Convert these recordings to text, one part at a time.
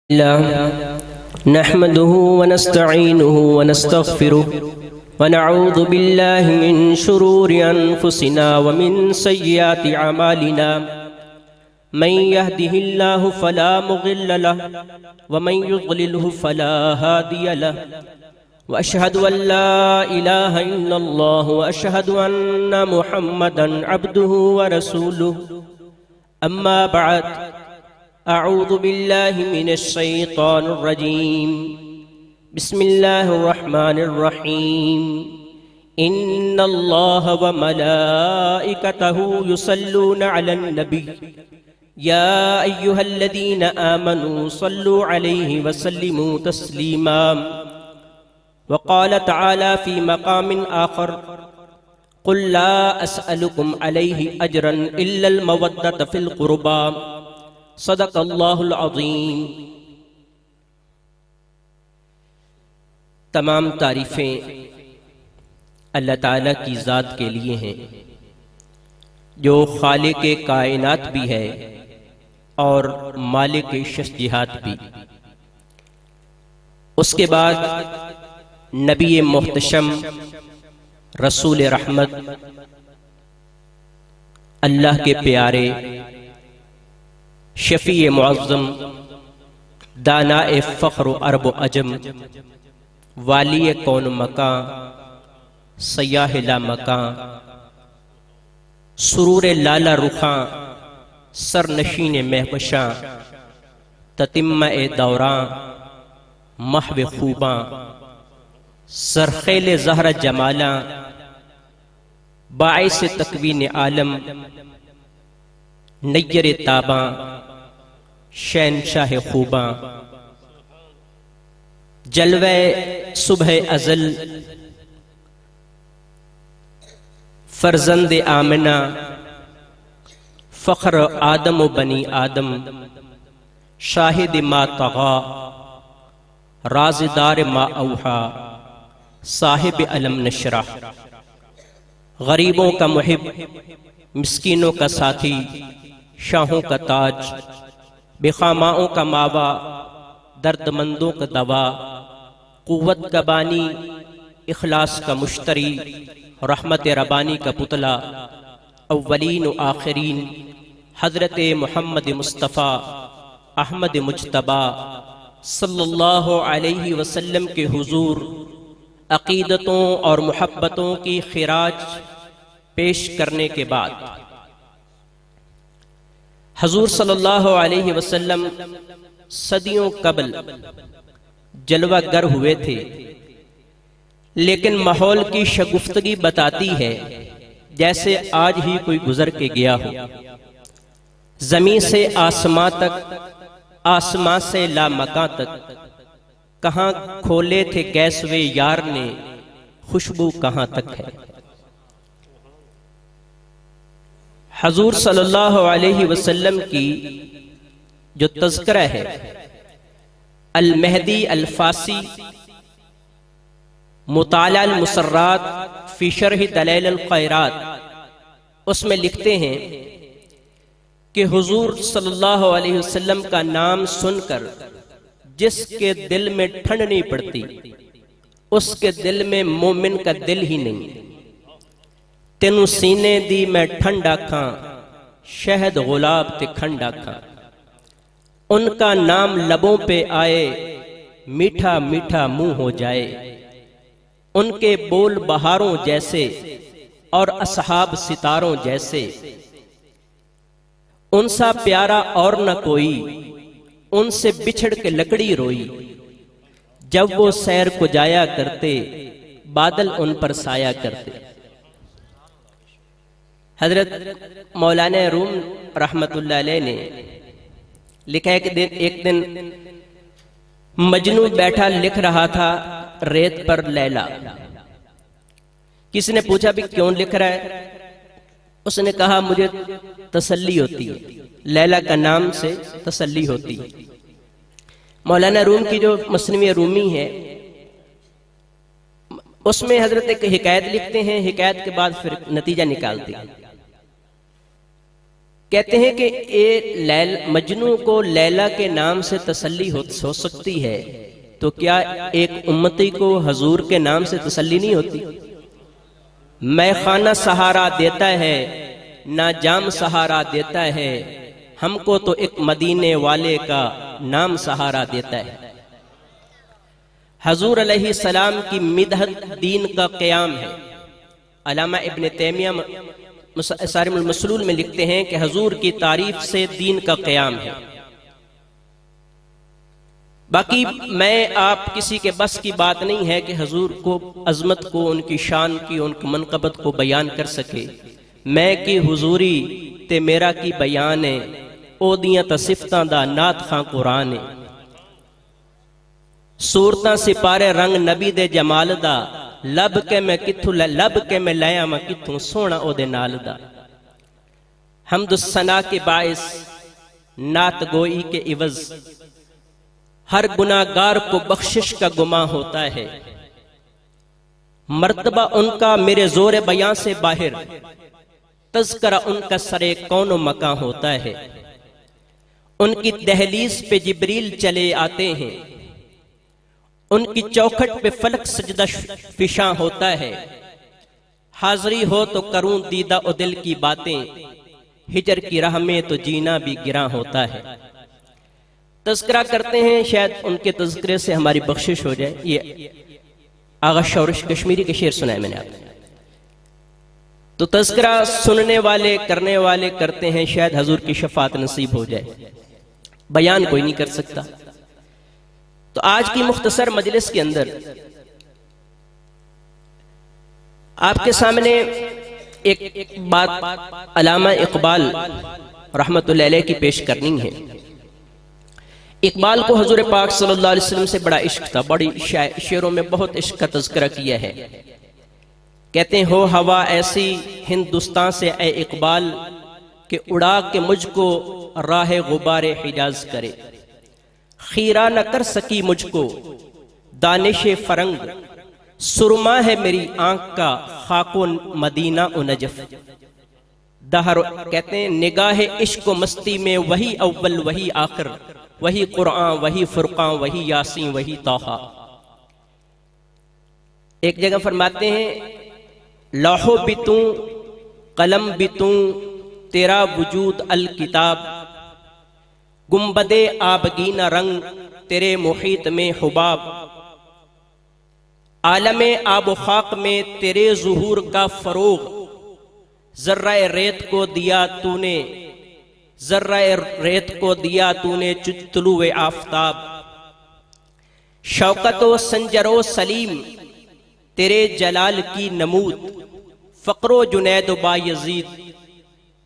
नहमदुहु व नस्तईनुहु व नस्तगफिरुहु व नऊज़ु बिल्लाहि मिन शुरूरि अनफुसिना व मिन सय्यिआति अमालिना मन यहदिहिल्लाहु फला मुज़िल्ल लहु व मन युज़्लिल्हु फला हादिय लहु व अशहदु अन ला इलाहा इल्लल्लाह व अशहदु अन्ना मुहम्मदन अब्दुहु व रसूलुहु अम्मा बअद अऊज़ु बिल्लाहि मिनश शैतानिर रजीम बिस्मिल्लाहिर रहमानिर रहीम इन्नल्लाह व मलाइकतहु युसल्लूना अलन नबी या अय्युहल्लज़ीना आमनू सल्लू अलैहि व सल्लिमू तस्लीमा व क़ाल तआला फ़ी मक़ामिन आख़र क़ुल ला अस्अलुकुम अलैहि अजरन इल्लल मवद्दत फ़िल क़ुरबा सदक़ल्लाहुल अज़ीम। तमाम तारीफ़ें अल्लाह ताला की ज़ात के लिए हैं जो खालिक कायनात भी है और मालिक शख्सियत भी। उसके बाद नबी मुहतशम रसूल रहमत अल्लाह के प्यारे शफ़ी मुअज़्ज़म दानाए फ़ख्र अरब अजम वाली कौन मकां सयाह ला मकां सुरूर लाला रुखां सरनशीन महबशां ततिम्मा ए दौरां महव खूबां सरखेल ज़हरा जमाला बाइस तकवीन आलम नय्यर ताबां शहनशाह खूबां जलवे सुबह अज़ल फर्जंद आमिना फ़ख्र आदम व बनी आदम शाहिद मा तग़ा राज़दार मा औहा साहिब अलम नशरह गरीबों का मुहिब मिस्कीनों का साथी शाहों का ताज बेखामाओं का मावा दर्दमंदों का दवा कुव्वत का बानी इखलास का मुश्तरी रहमत रबानी का पुतला अव्वलीन व आखिरीन हज़रत मुहम्मद मुस्तफ़ा अहमद मुज्तबा सल्लल्लाहु अलैहि वसल्लम के हुजूर अक़ीदतों और मुहब्बतों की खिराज पेश करने के बाद हजूर सल्लल्लाहु अलैहि वसल्लम सदियों कबल जलवागर हुए थे, लेकिन माहौल की शगुफ्तगी बताती है जैसे आज ही कोई गुजर के गया हो। ज़मीन से आसमां तक, आसमां से लामकां तक, कहाँ खोले थे गैसवे यार ने, खुशबू कहाँ तक है। हजूर सल्लल्लाहु अलैहि वसल्लम की जो तज़किरा है अल महदी अल फासी मुताला अल मुसर्रात फी शरह दलाइल अल खैरात, उसमें लिखते हैं कि हुजूर सल्लल्लाहु अलैहि वसल्लम का नाम सुनकर जिसके दिल में ठंड नहीं पड़ती उसके दिल में मोमिन का दिल ही नहीं। तेनू सीने दी मैं ठंड आखां शहद गुलाब ते खंड आखां, उनका नाम लबों पे आए मीठा मीठा मुंह हो जाए। उनके बोल बहारों जैसे और असहाब सितारों जैसे, उनसा प्यारा और न कोई, उनसे बिछड़ के लकड़ी रोई। जब वो सैर को जाया करते बादल उन पर साया करते। हजरत मौलाना रूम रहमतुल्लाह अलैह ने लिखा है कि एक दिन मजनू बैठा लिख रहा था रेत पर लैला। किसी ने पूछा भी क्यों लिख रहा है? उसने कहा मुझे तसल्ली होती है, लैला का नाम से तसल्ली होती है। मौलाना रूम की जो मसनवी रूमी है उसमें हजरत एक हिकायत लिखते हैं, हिकायत के बाद फिर नतीजा निकालते हैं कहते हैं कि मजनू को लैला के नाम से तसल्ली हो सकती है, तो क्या एक उम्मती को हजूर के नाम से तसल्ली नहीं होती? मैं खाना सहारा देता है ना जाम सहारा देता है, हमको तो एक मदीने वाले का नाम सहारा देता है। हजूर अलैहिस्सलाम की मिदहत दीन का क़याम है। अल्लामा इब्न तैमिया सारिमुल मसलूल में लिखते हैं कि हजूर की तारीफ से दीन का क़याम है। बाकी मैं आप किसी के बस की बात नहीं है कि हजूर को अजमत को, उनकी शान की, उनकी मनकबत को बयान कर सके। मैं की हुजूरी ते मेरा की बयान है, ओदियां ता सिफतां दा नात खां कुरान है। सूरतां सिपारे रंग नबी दे जमाल दा, लब के मैं किथों लब के मैं लाया मैं किथों सोना ओदे नाल दा। हमद सना के बाइस नात गोई के इवज, हर गुनाहगार को बख्शिश का गुमा होता है। मर्तबा उनका मेरे जोर बयां से बाहर, तज़करा उनका सरे कौनो मकां होता है। उनकी दहलीज पे जिब्रील चले आते हैं, उनकी चौखट पे फलक सजदा फिशा होता है। हाजरी हो तो करूं दीदा ओ दिल की बातें, हिजर की राह में तो जीना भी गिरा होता है। तज़किरा करते हैं, शायद उनके तज़किरे से हमारी बख्शिश हो जाए। ये आगा शौरिश कश्मीरी के शेर सुनाए मैंने आपको। तो तज़किरा सुनने वाले करने वाले करते हैं, शायद हजूर की शफात नसीब हो जाए। बयान कोई नहीं कर सकता। तो आज की मुख्तसर मजलिस के अंदर आपके सामने एक बात अल्लामा इकबाल रहमतुल्लाह अलैह की पेश करनी है। इकबाल को हजूर पाक सल्लल्लाहु अलैहि वसल्लम से बड़ा इश्क था। बड़ी शेरों में बहुत इश्क का तज़किरा किया है। कहते हैं, हो हवा ऐसी हिंदुस्तान से ए इकबाल, कि उड़ा के मुझको राह गुबारे हिजाज करे। खीरा न कर सकी मुझको दानिशे फरंग, सुरमा है मेरी आंख का खाको मदीना उ नजफ। दहर कहते हैं, निगाह इश्क मस्ती में वही अव्वल वही आखिर, वही कुरान वही फुरकान वही यासीन वही तौहा। एक जगह फरमाते हैं, लौहो बितूं कलम बितूं तेरा वजूद अल किताब, गुम्बदे आबगीना रंग तेरे मुहीत में हुबाब। आलमे आब खाक में तेरे ज़ुहूर का फरोग, जर्रा रेत को दिया तूने, जर्रा रेत को दिया तूने तुलुए आफताब। शौकतो संजरो सलीम तेरे जलाल की नमूद, फ़क्रो जुनैद बायज़ीद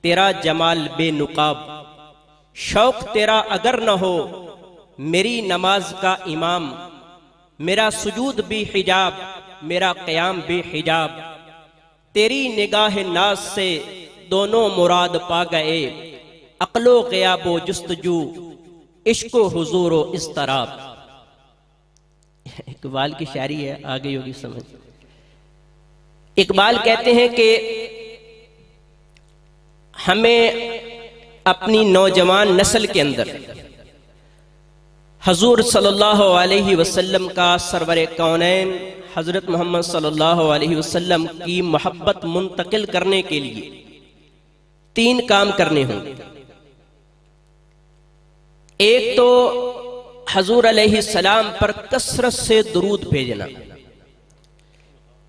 तेरा जमाल बेनुकाब। शौक तेरा अगर न हो मेरी नमाज का इमाम, मेरा सुजूद भी हिजाब मेरा क़याम भी हिजाब। तेरी निगाह नाज से दोनों मुराद पा गए, अक्लो क़याबो जुस्तजू इश्को हुजूरो इस्तराब। इकबाल की शायरी है, आगे होगी समझ। इकबाल कहते हैं कि हमें अपनी नौजवान नस्ल के अंदर हजूर सल्लल्लाहु अलैहि वसल्लम का सरवरे कौनैन हजरत मोहम्मद सल्लल्लाहु अलैहि वसल्लम की मोहब्बत मुंतकिल करने के लिए 3 काम करने होंगे। एक तो हजूर अलैहिस्सलाम पर कसरत से दुरूद भेजना।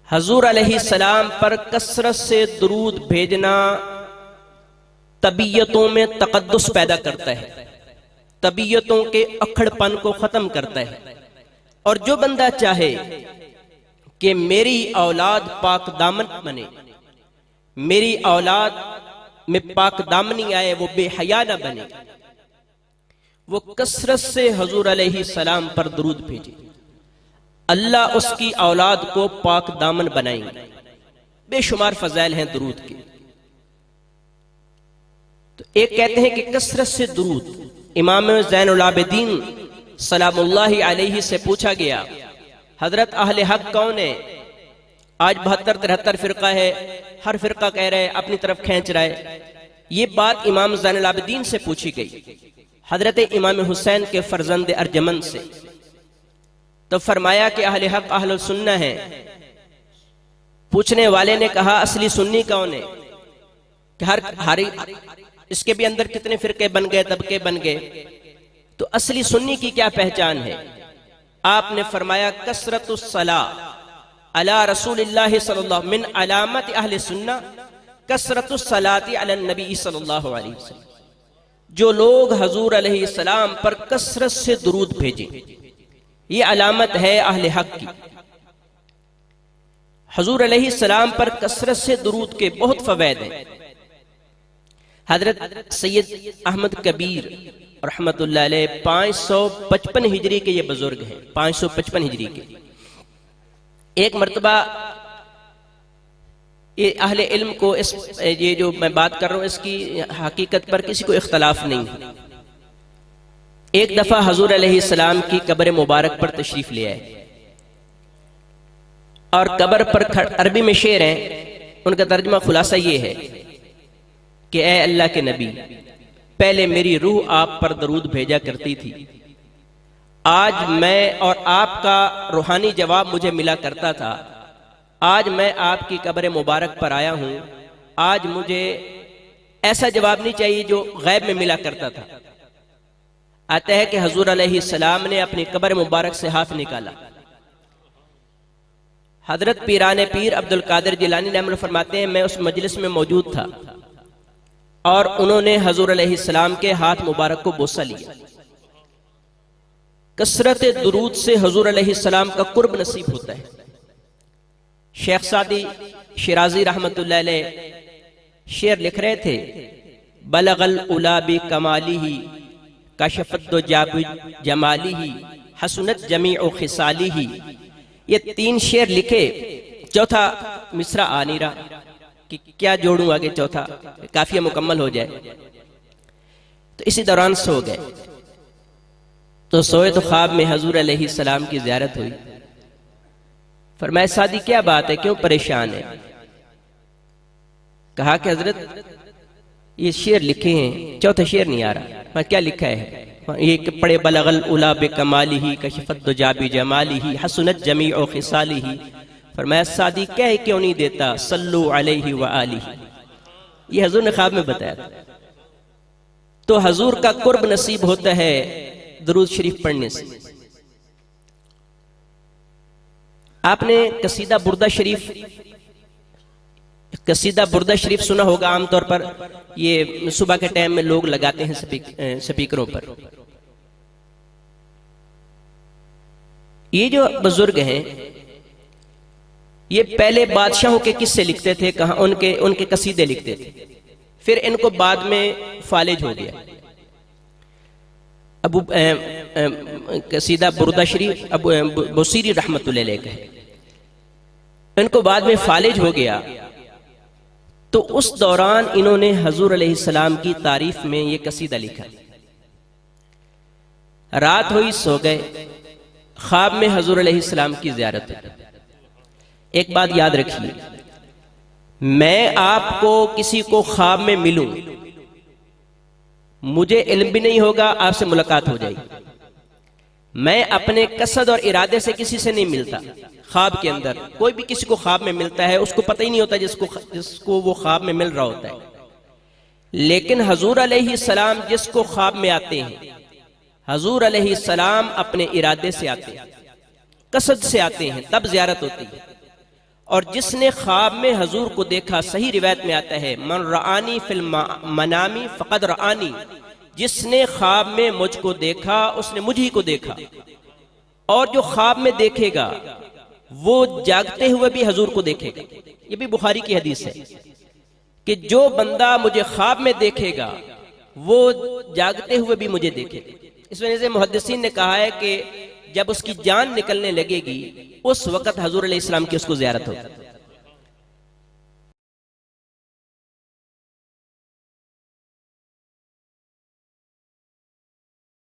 हजूर अलैहिस्सलाम पर कसरत से दुरूद भेजना तबीयतों में तकद्दुस पैदा करता है, तबीयतों के अखड़पन को खत्म करता है। और जो बंदा चाहे कि मेरी औलाद पाक दामन बने, मेरी औलाद में पाक दामनी आए, वो बेहया न बने, वो कसरत से हजूर अलैहिस्सलाम पर दुरूद भेजे। अल्लाह उसकी औलाद को पाक दामन बनाएंगे। बेशुमार फजाइल हैं दुरूद के। तो एक कहते हैं कि कसरत से दुरूद। इमाम ज़ैनुल आबिदीन सलामुल्लाहि अलैहि से पूछा गया, हजरत अहले हक कौन है? आज 72-73 फिरका है, हर फिरका कह रहे अपनी तरफ खींच रहा है। ये बात इमाम ज़ैनुल आबिदीन से पूछी गई, हजरत इमाम हुसैन के फर्जंद अर्जमन से। तो फरमाया कि अहले हक अहले सुन्ना है। पूछने वाले ने कहा असली सुन्नी कौन है, कि हर इसके भी अंदर कितने फिरके बन गए, तबके बन गए, तो असली सुन्नी की क्या पहचान है? आपने फरमाया कसरतुस सला अला रसूलिल्लाह सल्लल्लाहु मिन अलामत अहले सुन्ना कसरतुस सलाती अला नबी सल्लल्लाहु अलैहि वसल्लम। जो लोग हजूर अलैहिस्सलाम पर कसरत से दुरूद भेजें, ये अलामत है अहले हक की। हजूर अलैहिस्सलाम पर कसरत से दुरूद के बहुत फवैद हैं। हजरत सैयद अहमद कबीर रहमतुल्लाह अलैह 555 हिजरी के ये बुजुर्ग हैं, 555 हिजरी के। एक मर्तबा ये अहले इल्म को ये जो मैं बात कर रहा हूँ इसकी हकीकत पर किसी को इख्तलाफ नहीं है। एक दफा हजूर अलैहिस्सलाम की कब्र मुबारक पर तशरीफ ले आए और कब्र पर अरबी में शेर हैं, उनका तर्जुमा खुलासा ये है कि ए अल्लाह के नबी, पहले मेरी रूह आप पर दरूद भेजा करती थी, आज मैं और आपका रूहानी जवाब मुझे मिला करता था। आज मैं आपकी कब्र मुबारक पर आया हूं, आज मुझे ऐसा जवाब नहीं चाहिए जो गैब में मिला करता था। आता है कि हजूर अलैहिस्सलाम ने अपनी कब्र मुबारक से हाथ निकाला। हजरत पीराने पीर अब्दुल कादिर जिलानी रहमतुल्लाह फरमाते हैं, मैं उस मजलिस में मौजूद था और उन्होंने हजूर अलैहिस्सलाम के हाथ मुबारक को बोसा लिया। कसरत दुरूद से हजूर अलैहिस्सलाम का कुर्ब नसीब होता है। शेख सादी शिराजी रहमतुल्लाह अलैह शेर लिख रहे थे, बलगल उला बि कमालिही कशफत जमालिही हसनत जमीउ खिसालिही। ये 3 शेर लिखे, चौथा मिसरा आ नहीं रहा कि क्या जोड़ूं आगे, चौथा काफिया मुकम्मल हो जाए। तो इसी दौरान सो गए। तो सोए तो ख्वाब में हजूर अलैहिस्सलाम की ज़ियारत हुई। फरमाया सादी क्या बात है, क्यों परेशान है? कहा कि हजरत ये शेर लिखे हैं, चौथा शेर नहीं आ रहा। मैं क्या लिखा है? ये पड़े बलगल उला बे कमालिही कशफत जाबी जमालिही हसनत जमीउ खिसालिही। फरमाया सादी कह क्यों नहीं देता सल्लु अलैहि व आलिही। ये हजूर ने ख्वाब में बताया था। तो हजूर का कुर्ब नसीब होता है दुरूद शरीफ पढ़ने से। आपने कसीदा बुर्दा शरीफ सुना होगा। आमतौर पर ये सुबह के टाइम में लोग लगाते हैं स्पीकरों पर। ये जो बुजुर्ग हैं ये पहले बादशाहों के किस्से लिखते थे, कहा उनके कसीदे लिखते थे। फिर इनको बाद में फालिज हो गया। अबू कसीदा बुर्दा शरीफ अबू बुसीरी रहमतुल्लाह अलैह का है। इनको बाद में फालिज हो गया। तो उस दौरान इन्होंने हजूर अलैहिस्सलाम की तारीफ में ये कसीदा लिखा। रात हुई, सो गए, ख्वाब में हजूर अलैहिस्सलाम की ज़ियारत हुई। एक बात याद रखिए, मैं आपको किसी को ख्वाब में मिलूं, मुझे इल्म भी नहीं होगा, आपसे मुलाकात हो जाएगी। मैं अपने कसद और इरादे से किसी से नहीं मिलता। ख्वाब के अंदर कोई भी किसी को ख्वाब में मिलता है, उसको पता ही नहीं होता जिसको वो ख्वाब में मिल रहा होता है। लेकिन हजूर अलैहिस्सलाम जिसको ख्वाब में आते हैं, हजूर अलैहिस्सलाम अपने इरादे से आते हैं, कसद से आते हैं, तब ज़ियारत होती है। और जिसने ख्वाब में हजूर को देखा, सही रिवायत में आता है, मन रआनी फिल मनामी फकद रआनी। जिसने ख्वाब में मुझको देखा उसने मुझी को देखा। और जो ख्वाब में देखेगा वो जागते हुए भी हजूर को देखेगा। ये भी बुखारी की हदीस है कि जो बंदा मुझे ख्वाब में देखेगा वो जागते हुए भी मुझे देखेगा। इस वजह से मुहद्दिसीन ने कहा है कि जब उसकी जान निकलने लगेगी उस वक्त हजूर अलैहिस्सलाम की उसको ज़ियारत होगी।